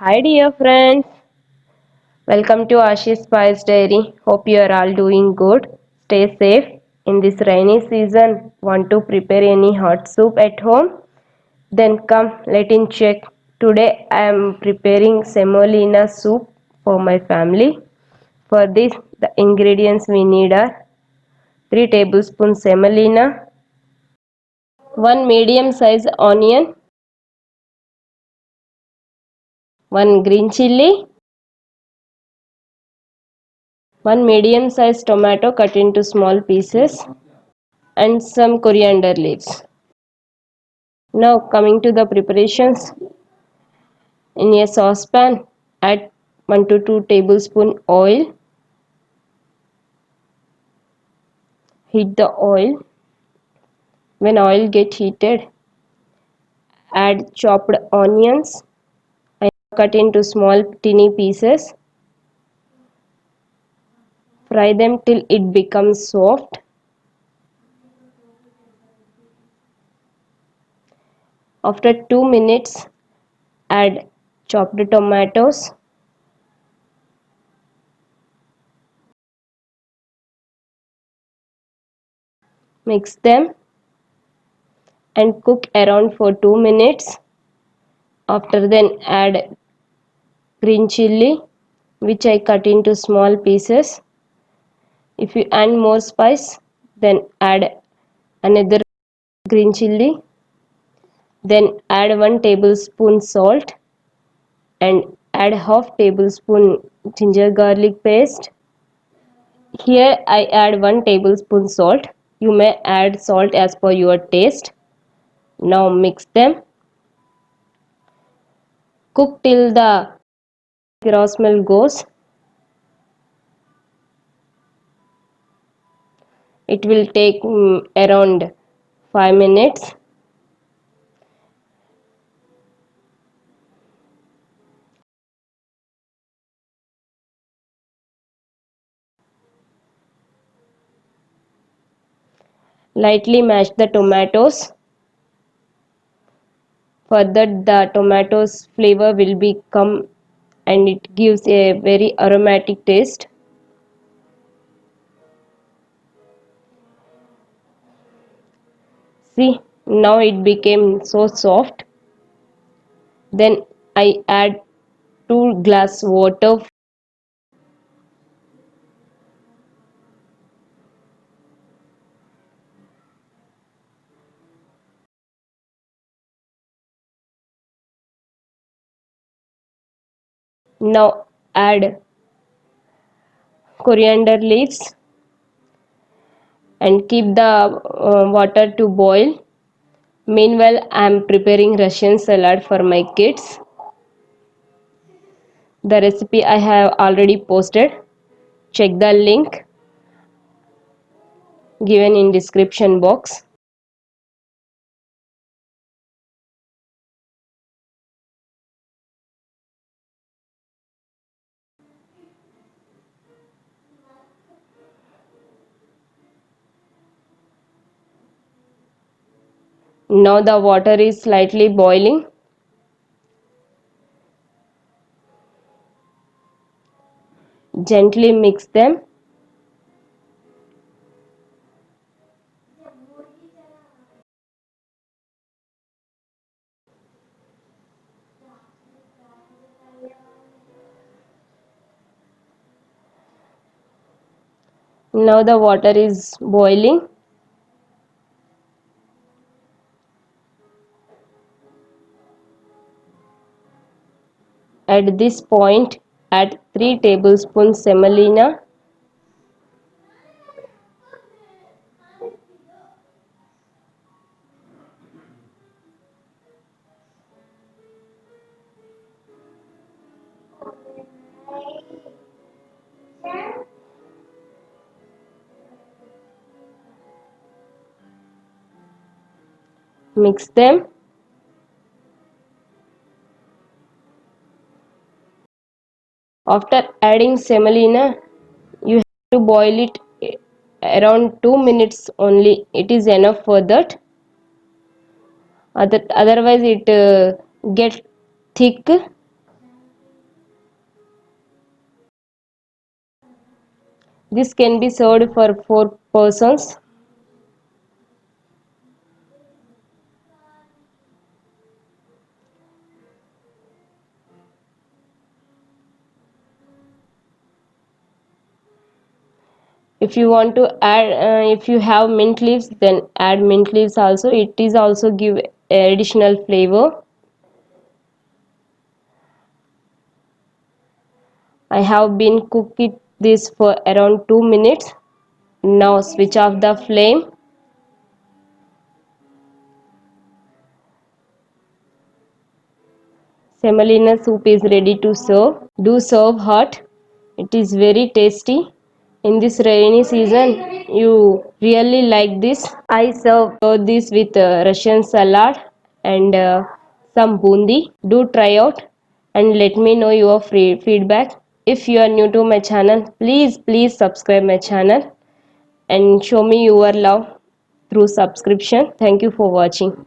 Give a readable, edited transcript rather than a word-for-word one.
Hi, dear friends. Welcome to Ashish Spice Diary. Hope you are all doing good. Stay safe in this rainy season. Want to prepare any hot soup at home? Then come, let in check. Today I am preparing semolina soup for my family. For this, the ingredients we need are 3 tablespoons semolina, 1 medium size onion, 1 green chilli, 1 medium sized tomato cut into small pieces, and some coriander leaves. Now coming to the preparations. In a saucepan, add 1 to 2 tablespoon oil. Heat the oil. When oil get heated, add chopped onions and cut into small tiny pieces. Fry them till it becomes soft. After 2 minutes, add chopped tomatoes. Mix them and cook around for 2 minutes. After then add green chilli, which I cut into small pieces. If you add more spice, then add another green chilli. Then add 1 tablespoon salt and add half tablespoon ginger garlic paste. Here I add 1 tablespoon salt. You may add salt as per your taste. Now mix them. Cook till the raw smell goes. It will take around 5 minutes. Lightly mash the tomatoes. For that the tomatoes flavor will become and it gives a very aromatic taste. See, now it became so soft. Then I add 2 glass water. Now add coriander leaves and keep the water to boil. Meanwhile, I am preparing Russian salad for my kids. The recipe I have already posted. Check the link given in description box. Now the water is slightly boiling. Gently mix them. Now the water is boiling. At this point, add 3 tablespoons semolina. Mix them. After adding semolina, you have to boil it around 2 minutes only. It is enough for that. Otherwise it gets thick. This can be served for 4 persons. If you want to add, if you have mint leaves, then add mint leaves also. It is also give additional flavor. I have been cooking this for around 2 minutes. Now switch off the flame. Semolina soup is ready to serve. Do serve hot. It is very tasty. In this rainy season, you really like this. I serve this with Russian salad and some bundi. Do try out and let me know your feedback. If you are new to my channel, please subscribe my channel and show me your love through subscription. Thank you for watching.